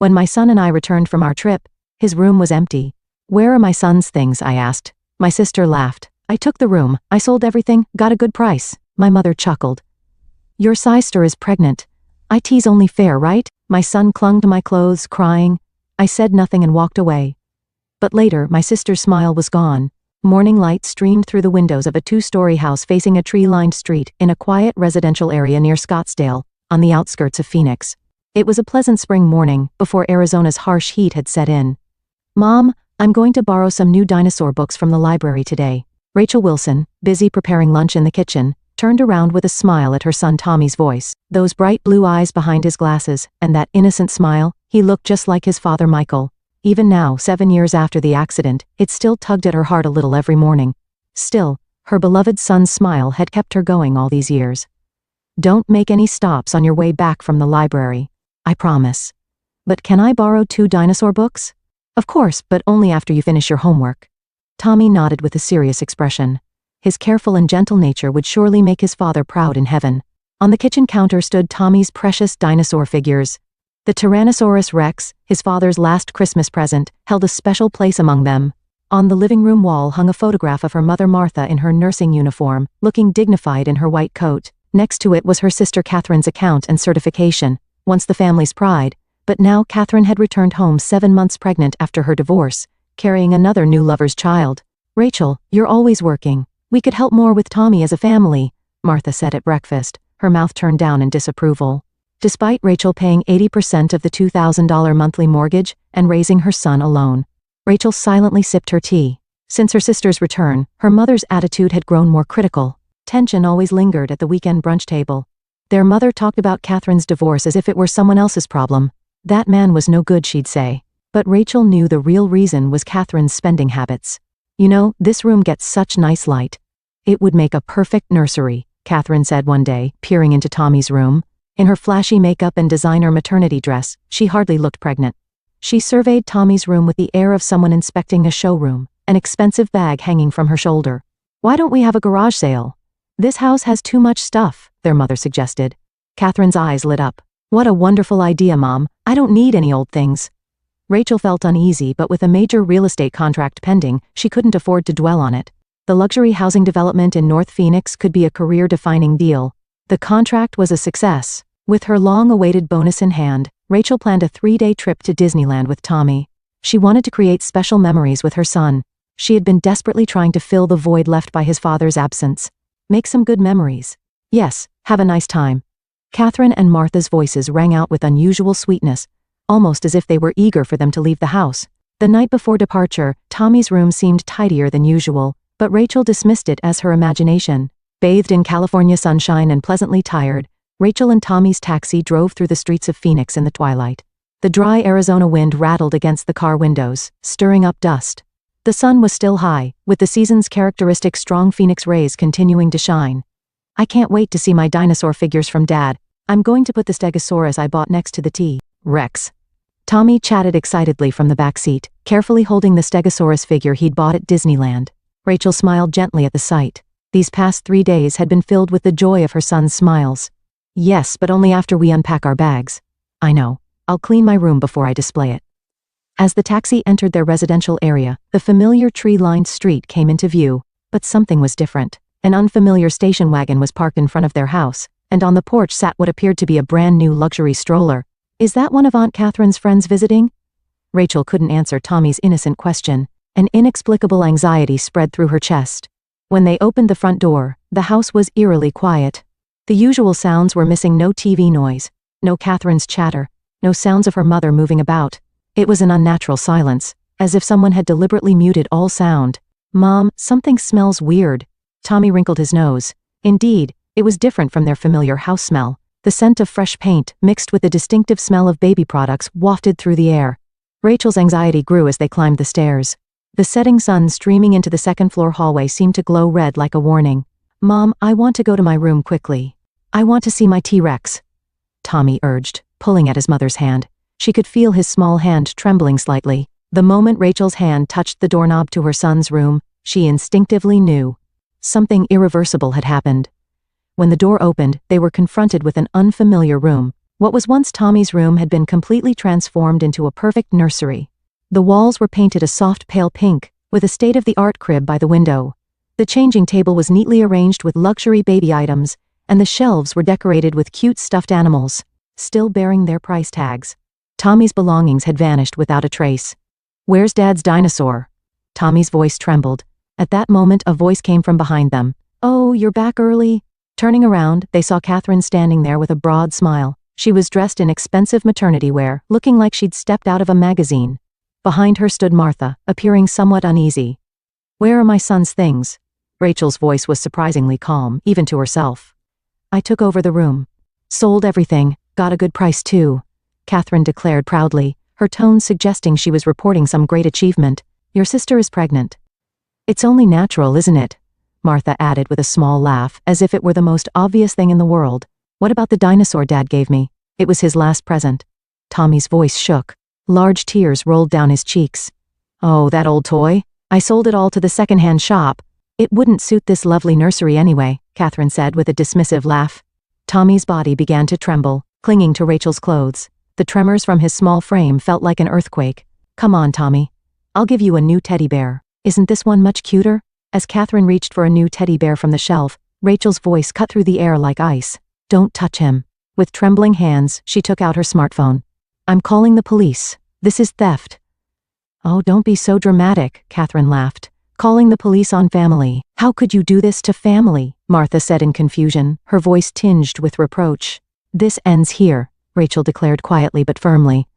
When my son and I returned from our trip, his room was empty. "Where are my son's things?" I asked. My sister laughed. "I took the room. I sold everything, got a good price." My mother chuckled. "Your sister is pregnant. It's only fair, right?" My son clung to my clothes, crying. I said nothing and walked away. But later, my sister's smile was gone. Morning light streamed through the windows of a 2-story house facing a tree-lined street in a quiet residential area near Scottsdale, on the outskirts of Phoenix. It was a pleasant spring morning, before Arizona's harsh heat had set in. "Mom, I'm going to borrow some new dinosaur books from the library today." Rachel Wilson, busy preparing lunch in the kitchen, turned around with a smile at her son Tommy's voice. Those bright blue eyes behind his glasses, and that innocent smile, he looked just like his father Michael. Even now, 7 years after the accident, it still tugged at her heart a little every morning. Still, her beloved son's smile had kept her going all these years. "Don't make any stops on your way back from the library. I promise." "But can I borrow 2 dinosaur books?" "Of course, but only after you finish your homework." Tommy nodded with a serious expression. His careful and gentle nature would surely make his father proud in heaven. On the kitchen counter stood Tommy's precious dinosaur figures. The Tyrannosaurus Rex, his father's last Christmas present, held a special place among them. On the living room wall hung a photograph of her mother Martha in her nursing uniform, looking dignified in her white coat. Next to it was her sister Catherine's account and certification, once the family's pride, but now Catherine had returned home 7 months pregnant after her divorce, carrying another new lover's child. "Rachel, you're always working. We could help more with Tommy as a family," Martha said at breakfast, her mouth turned down in disapproval. Despite Rachel paying 80% of the $2,000 monthly mortgage and raising her son alone, Rachel silently sipped her tea. Since her sister's return, her mother's attitude had grown more critical. Tension always lingered at the weekend brunch table. Their mother talked about Catherine's divorce as if it were someone else's problem. That man was no good, she'd say. But Rachel knew the real reason was Catherine's spending habits. "You know, this room gets such nice light. It would make a perfect nursery," Catherine said one day, peering into Tommy's room. In her flashy makeup and designer maternity dress, she hardly looked pregnant. She surveyed Tommy's room with the air of someone inspecting a showroom, an expensive bag hanging from her shoulder. "Why don't we have a garage sale?" "This house has too much stuff," their mother suggested. Catherine's eyes lit up. "What a wonderful idea, Mom. I don't need any old things." Rachel felt uneasy, but with a major real estate contract pending, she couldn't afford to dwell on it. The luxury housing development in North Phoenix could be a career-defining deal. The contract was a success. With her long-awaited bonus in hand, Rachel planned a 3-day trip to Disneyland with Tommy. She wanted to create special memories with her son. She had been desperately trying to fill the void left by his father's absence. Make some good memories. Yes, have a nice time. Catherine and Martha's voices rang out with unusual sweetness, almost as if they were eager for them to leave the house. The night before departure, Tommy's room seemed tidier than usual, but Rachel dismissed it as her imagination. Bathed in California sunshine and pleasantly tired, Rachel and Tommy's taxi drove through the streets of Phoenix in the twilight. The dry Arizona wind rattled against the car windows, stirring up dust. The sun was still high, with the season's characteristic strong Phoenix rays continuing to shine. "I can't wait to see my dinosaur figures from Dad. I'm going to put the Stegosaurus I bought next to the T-Rex." Tommy chatted excitedly from the back seat, carefully holding the Stegosaurus figure he'd bought at Disneyland. Rachel smiled gently at the sight. These past 3 days had been filled with the joy of her son's smiles. "Yes, but only after we unpack our bags." "I know. I'll clean my room before I display it." As the taxi entered their residential area, the familiar tree-lined street came into view, but something was different. An unfamiliar station wagon was parked in front of their house, and on the porch sat what appeared to be a brand new luxury stroller. "Is that one of Aunt Catherine's friends visiting?" Rachel couldn't answer Tommy's innocent question. An inexplicable anxiety spread through her chest. When they opened the front door, the house was eerily quiet. The usual sounds were missing: no TV noise, no Catherine's chatter, no sounds of her mother moving about. It was an unnatural silence, as if someone had deliberately muted all sound. "Mom, something smells weird." Tommy wrinkled his nose. Indeed, it was different from their familiar house smell. The scent of fresh paint, mixed with the distinctive smell of baby products, wafted through the air. Rachel's anxiety grew as they climbed the stairs. The setting sun streaming into the second-floor hallway seemed to glow red like a warning. "Mom, I want to go to my room quickly. I want to see my T-Rex," Tommy urged, pulling at his mother's hand. She could feel his small hand trembling slightly. The moment Rachel's hand touched the doorknob to her son's room, she instinctively knew. Something irreversible had happened. When the door opened, they were confronted with an unfamiliar room. What was once Tommy's room had been completely transformed into a perfect nursery. The walls were painted a soft pale pink, with a state-of-the-art crib by the window. The changing table was neatly arranged with luxury baby items, and the shelves were decorated with cute stuffed animals, still bearing their price tags. Tommy's belongings had vanished without a trace. "Where's Dad's dinosaur?" Tommy's voice trembled. At that moment a voice came from behind them. "Oh, you're back early." Turning around, they saw Catherine standing there with a broad smile. She was dressed in expensive maternity wear, looking like she'd stepped out of a magazine. Behind her stood Martha, appearing somewhat uneasy. "Where are my son's things?" Rachel's voice was surprisingly calm, even to herself. "I took over the room. Sold everything, got a good price too," Catherine declared proudly, her tone suggesting she was reporting some great achievement. "Your sister is pregnant." "It's only natural, isn't it?" Martha added with a small laugh, as if it were the most obvious thing in the world. "What about the dinosaur Dad gave me? It was his last present." Tommy's voice shook. Large tears rolled down his cheeks. "Oh, that old toy? I sold it all to the second-hand shop. It wouldn't suit this lovely nursery anyway," Catherine said with a dismissive laugh. Tommy's body began to tremble, clinging to Rachel's clothes. The tremors from his small frame felt like an earthquake. "Come on, Tommy. I'll give you a new teddy bear. Isn't this one much cuter?" As Catherine reached for a new teddy bear from the shelf, Rachel's voice cut through the air like ice. "Don't touch him." With trembling hands, she took out her smartphone. "I'm calling the police. This is theft." "Oh, don't be so dramatic," Catherine laughed. "Calling the police on family. How could you do this to family?" Martha said in confusion, her voice tinged with reproach. "This ends here," Rachel declared quietly but firmly.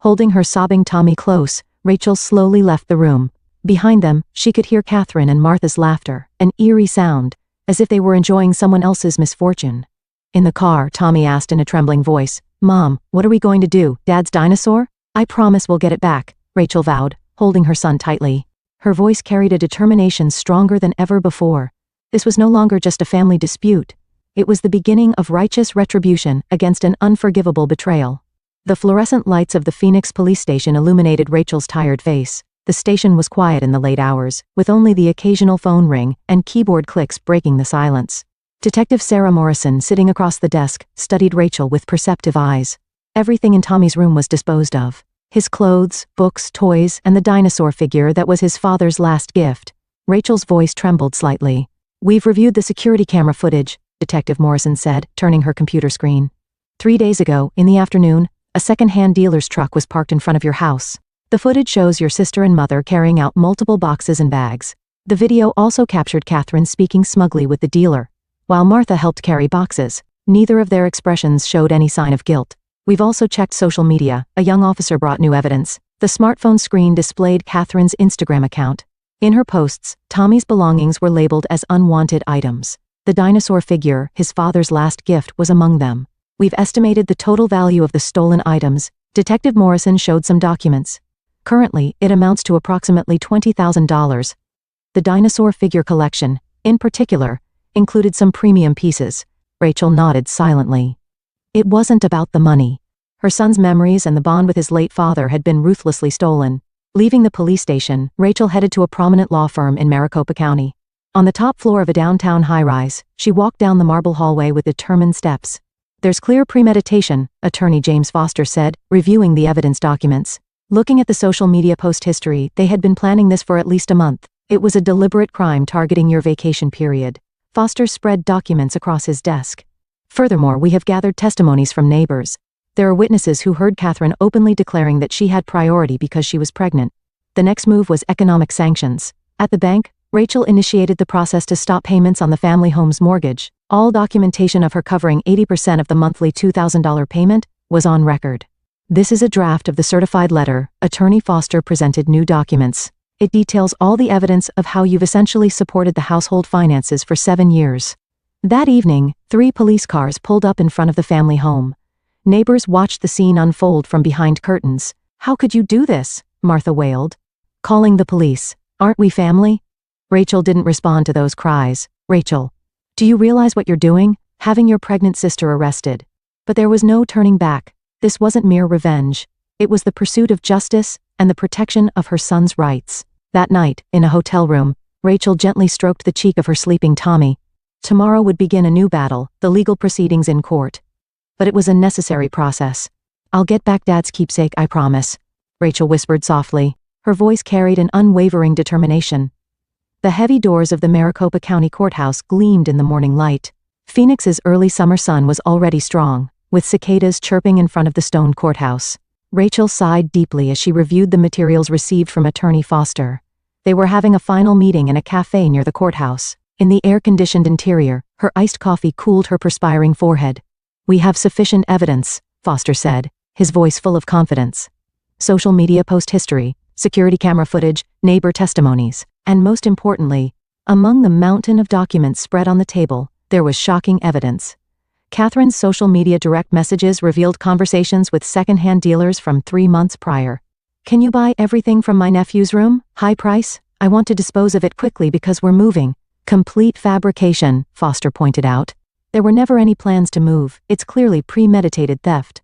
Holding her sobbing Tommy close, Rachel slowly left the room. Behind them, she could hear Catherine and Martha's laughter, an eerie sound, as if they were enjoying someone else's misfortune. In the car, Tommy asked in a trembling voice, "Mom, what are we going to do? Dad's dinosaur?" "I promise we'll get it back," Rachel vowed, holding her son tightly. Her voice carried a determination stronger than ever before. This was no longer just a family dispute. It was the beginning of righteous retribution against an unforgivable betrayal. The fluorescent lights of the Phoenix police station illuminated Rachel's tired face. The station was quiet in the late hours, with only the occasional phone ring and keyboard clicks breaking the silence. Detective Sarah Morrison, sitting across the desk, studied Rachel with perceptive eyes. Everything in Tommy's room was disposed of. His clothes, books, toys, and the dinosaur figure that was his father's last gift. Rachel's voice trembled slightly. "We've reviewed the security camera footage," Detective Morrison said, turning her computer screen. 3 days ago, in the afternoon, a second-hand dealer's truck was parked in front of your house. The footage shows your sister and mother carrying out multiple boxes and bags. The video also captured Catherine speaking smugly with the dealer, while Martha helped carry boxes. Neither of their expressions showed any sign of guilt. "We've also checked social media," a young officer brought new evidence. The smartphone screen displayed Catherine's Instagram account. In her posts, Tommy's belongings were labeled as unwanted items. The dinosaur figure, his father's last gift, was among them. "We've estimated the total value of the stolen items." Detective Morrison showed some documents. "Currently, it amounts to approximately $20,000. The dinosaur figure collection, in particular, included some premium pieces." Rachel nodded silently. It wasn't about the money. Her son's memories and the bond with his late father had been ruthlessly stolen. Leaving the police station, Rachel headed to a prominent law firm in Maricopa County. On the top floor of a downtown high-rise, she walked down the marble hallway with determined steps. "There's clear premeditation," Attorney James Foster said, reviewing the evidence documents. Looking at the social media post history, they had been planning this for at least a month. "It was a deliberate crime targeting your vacation period." Foster spread documents across his desk. "Furthermore, we have gathered testimonies from neighbors. There are witnesses who heard Catherine openly declaring that she had priority because she was pregnant." The next move was economic sanctions. At the bank, Rachel initiated the process to stop payments on the family home's mortgage. All documentation of her covering 80% of the monthly $2,000 payment was on record. "This is a draft of the certified letter." Attorney Foster presented new documents. "It details all the evidence of how you've essentially supported the household finances for 7 years. That evening, 3 police cars pulled up in front of the family home. Neighbors watched the scene unfold from behind curtains. "How could you do this?" Martha wailed. "Calling the police. Aren't we family?" Rachel didn't respond to those cries. "Rachel, do you realize what you're doing? Having your pregnant sister arrested." But there was no turning back. This wasn't mere revenge. It was the pursuit of justice and the protection of her son's rights. That night, in a hotel room, Rachel gently stroked the cheek of her sleeping Tommy. Tomorrow would begin a new battle, the legal proceedings in court. but it was a necessary process. I'll get back Dad's keepsake, I promise, Rachel whispered softly. Her voice carried an unwavering determination. The heavy doors of the Maricopa County Courthouse gleamed in the morning light. Phoenix's early summer sun was already strong, with cicadas chirping in front of the stone courthouse. Rachel sighed deeply as she reviewed the materials received from Attorney Foster. They were having a final meeting in a cafe near the courthouse. In the air-conditioned interior, her iced coffee cooled her perspiring forehead. "We have sufficient evidence," Foster said, his voice full of confidence. "Social media post history, security camera footage, neighbor testimonies, and most importantly, among the mountain of documents spread on the table, there was shocking evidence. Catherine's social media direct messages revealed conversations with second-hand dealers from 3 months prior. "Can you buy everything from my nephew's room? High price? I want to dispose of it quickly because we're moving." "Complete fabrication," Foster pointed out. "There were never any plans to move. It's clearly premeditated theft."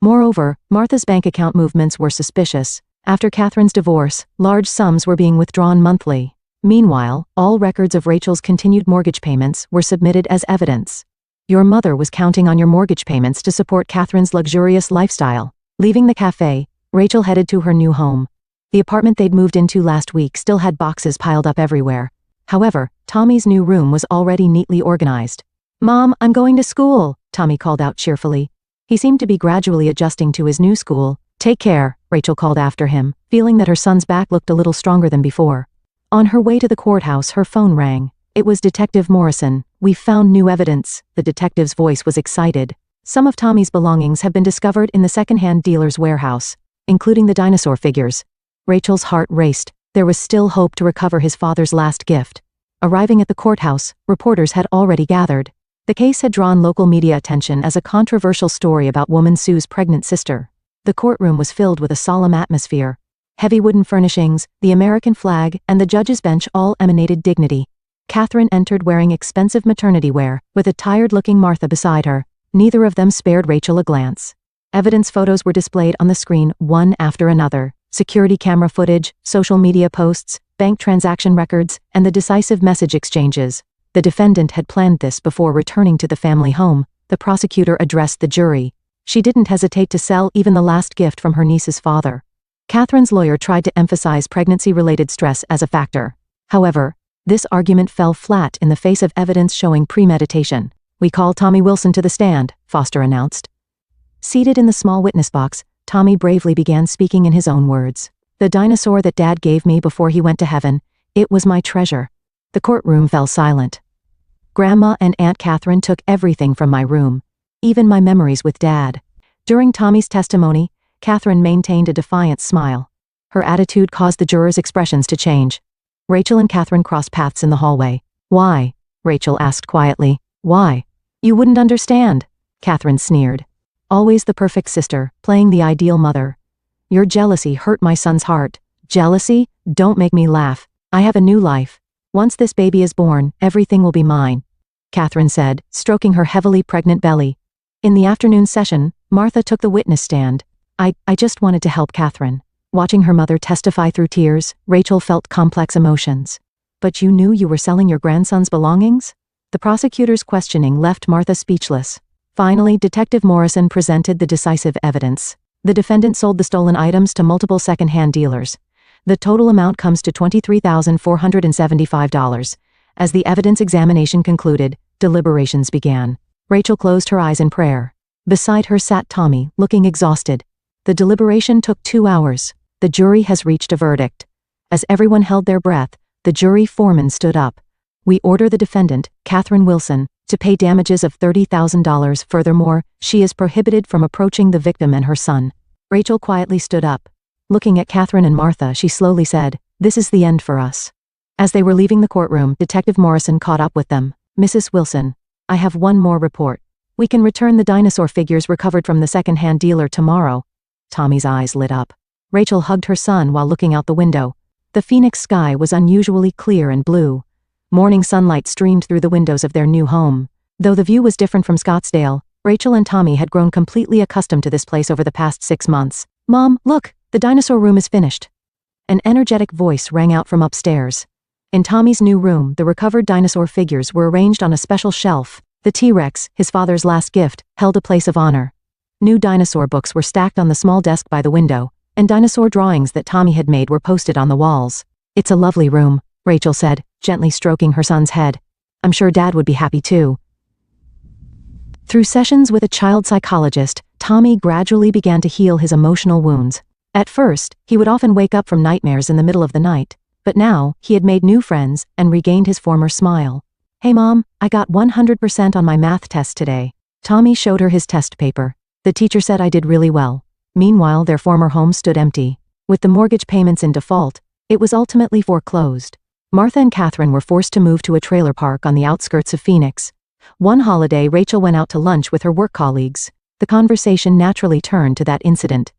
Moreover, Martha's bank account movements were suspicious. After Catherine's divorce, large sums were being withdrawn monthly. Meanwhile, all records of Rachel's continued mortgage payments were submitted as evidence. "Your mother was counting on your mortgage payments to support Catherine's luxurious lifestyle." Leaving the cafe, Rachel headed to her new home. The apartment they'd moved into last week still had boxes piled up everywhere. However, Tommy's new room was already neatly organized. "Mom, I'm going to school," Tommy called out cheerfully. He seemed to be gradually adjusting to his new school. "Take care," Rachel called after him, feeling that her son's back looked a little stronger than before. On her way to the courthouse, her phone rang. It was Detective Morrison. "We've found new evidence." The detective's voice was excited. "Some of Tommy's belongings have been discovered in the second-hand dealer's warehouse, including the dinosaur figures." Rachel's heart raced. There was still hope to recover his father's last gift. Arriving at the courthouse, reporters had already gathered. The case had drawn local media attention as a controversial story about woman Sue's pregnant sister. The courtroom was filled with a solemn atmosphere. Heavy wooden furnishings, the American flag, and the judge's bench all emanated dignity. Catherine entered wearing expensive maternity wear, with a tired-looking Martha beside her. Neither of them spared Rachel a glance. Evidence photos were displayed on the screen one after another. Security camera footage, social media posts, bank transaction records, and the decisive message exchanges. The defendant had planned this before returning to the family home. The prosecutor addressed the jury. She didn't hesitate to sell even the last gift from her niece's father. Catherine's lawyer tried to emphasize pregnancy-related stress as a factor. However, this argument fell flat in the face of evidence showing premeditation. "We call Tommy Wilson to the stand," Foster announced. Seated in the small witness box, Tommy bravely began speaking in his own words. "The dinosaur that Dad gave me before he went to heaven, it was my treasure." The courtroom fell silent. "Grandma and Aunt Catherine took everything from my room, even my memories with Dad." During Tommy's testimony, Catherine maintained a defiant smile. Her attitude caused the jurors' expressions to change. Rachel and Catherine crossed paths in the hallway. "Why?" Rachel asked quietly. "Why?" "You wouldn't understand," Catherine sneered. "Always the perfect sister, playing the ideal mother. Your jealousy hurt my son's heart." "Jealousy? Don't make me laugh. I have a new life. Once this baby is born, everything will be mine," Catherine said, stroking her heavily pregnant belly. In the afternoon session, Martha took the witness stand. I just wanted to help Catherine." Watching her mother testify through tears, Rachel felt complex emotions. "But you knew you were selling your grandson's belongings?" The prosecutor's questioning left Martha speechless. Finally, Detective Morrison presented the decisive evidence. The defendant sold the stolen items to multiple second-hand dealers. The total amount comes to $23,475. As the evidence examination concluded, deliberations began. Rachel closed her eyes in prayer. Beside her sat Tommy, looking exhausted. The deliberation took 2 hours. The jury has reached a verdict. As everyone held their breath, the jury foreman stood up. "We order the defendant, Catherine Wilson, to pay damages of $30,000. Furthermore, she is prohibited from approaching the victim and her son." Rachel quietly stood up. Looking at Catherine and Martha, she slowly said, "This is the end for us." As they were leaving the courtroom, Detective Morrison caught up with them. "Mrs. Wilson, I have one more report. We can return the dinosaur figures recovered from the second-hand dealer tomorrow." Tommy's eyes lit up. Rachel hugged her son while looking out the window. The Phoenix sky was unusually clear and blue. Morning sunlight streamed through the windows of their new home. Though the view was different from Scottsdale, Rachel and Tommy had grown completely accustomed to this place over the past 6 months. "Mom, look, the dinosaur room is finished." An energetic voice rang out from upstairs. In Tommy's new room, the recovered dinosaur figures were arranged on a special shelf, The T-Rex, his father's last gift, held a place of honor. New dinosaur books were stacked on the small desk by the window, and dinosaur drawings that Tommy had made were posted on the walls. "It's a lovely room," Rachel said, gently stroking her son's head. "I'm sure Dad would be happy too." Through sessions with a child psychologist, Tommy gradually began to heal his emotional wounds. At first, he would often wake up from nightmares in the middle of the night, but now, he had made new friends and regained his former smile. "Hey Mom, I got 100% on my math test today." Tommy showed her his test paper. "The teacher said I did really well." Meanwhile, their former home stood empty. With the mortgage payments in default, it was ultimately foreclosed. Martha and Catherine were forced to move to a trailer park on the outskirts of Phoenix. One holiday, Rachel went out to lunch with her work colleagues. The conversation naturally turned to that incident.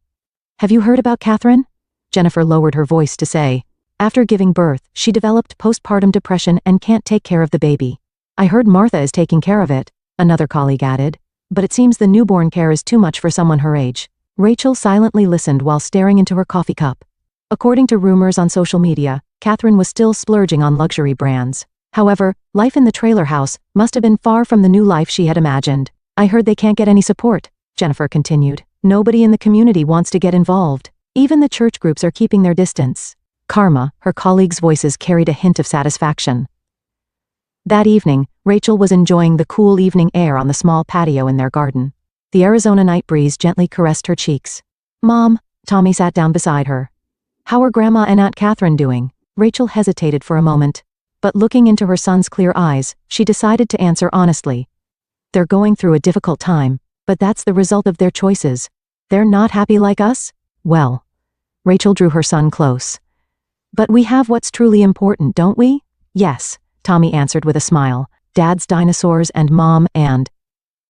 "Have you heard about Catherine?" Jennifer lowered her voice to say. "After giving birth, she developed postpartum depression and can't take care of the baby." "I heard Martha is taking care of it," another colleague added. "But it seems the newborn care is too much for someone her age." Rachel silently listened while staring into her coffee cup. According to rumors on social media, Catherine was still splurging on luxury brands. However, life in the trailer house must have been far from the new life she had imagined. "I heard they can't get any support," Jennifer continued. "Nobody in the community wants to get involved. Even the church groups are keeping their distance." Karma, her colleagues' voices carried a hint of satisfaction. That evening, Rachel was enjoying the cool evening air on the small patio in their garden. The Arizona night breeze gently caressed her cheeks. "Mom," Tommy sat down beside her. "How are Grandma and Aunt Catherine doing?" Rachel hesitated for a moment, but looking into her son's clear eyes, she decided to answer honestly. "They're going through a difficult time, but that's the result of their choices. They're not happy like us?" "Well." Rachel drew her son close. "But we have what's truly important, don't we?" "Yes," Tommy answered with a smile. "Dad's dinosaurs and Mom and..."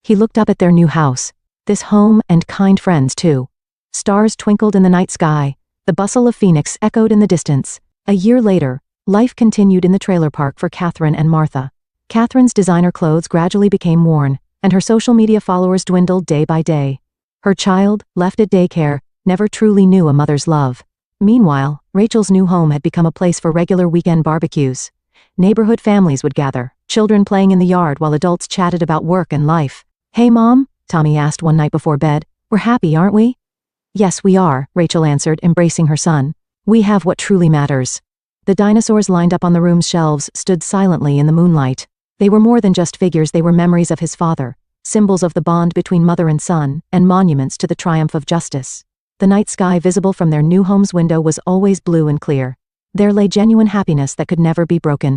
He looked up at their new house. This home and kind friends too. Stars twinkled in the night sky. The bustle of Phoenix echoed in the distance. A year later, life continued in the trailer park for Catherine and Martha. Catherine's designer clothes gradually became worn, and her social media followers dwindled day by day. Her child, left at daycare, never truly knew a mother's love. Meanwhile, Rachel's new home had become a place for regular weekend barbecues. Neighborhood families would gather, children playing in the yard while adults chatted about work and life. "Hey Mom," Tommy asked one night before bed, "we're happy, aren't we?" "Yes, we are," Rachel answered, embracing her son. "We have what truly matters." The dinosaurs lined up on the room's shelves stood silently in the moonlight. They were more than just figures, they were memories of his father, symbols of the bond between mother and son, and monuments to the triumph of justice. The night sky visible from their new home's window was always blue and clear. There lay genuine happiness that could never be broken.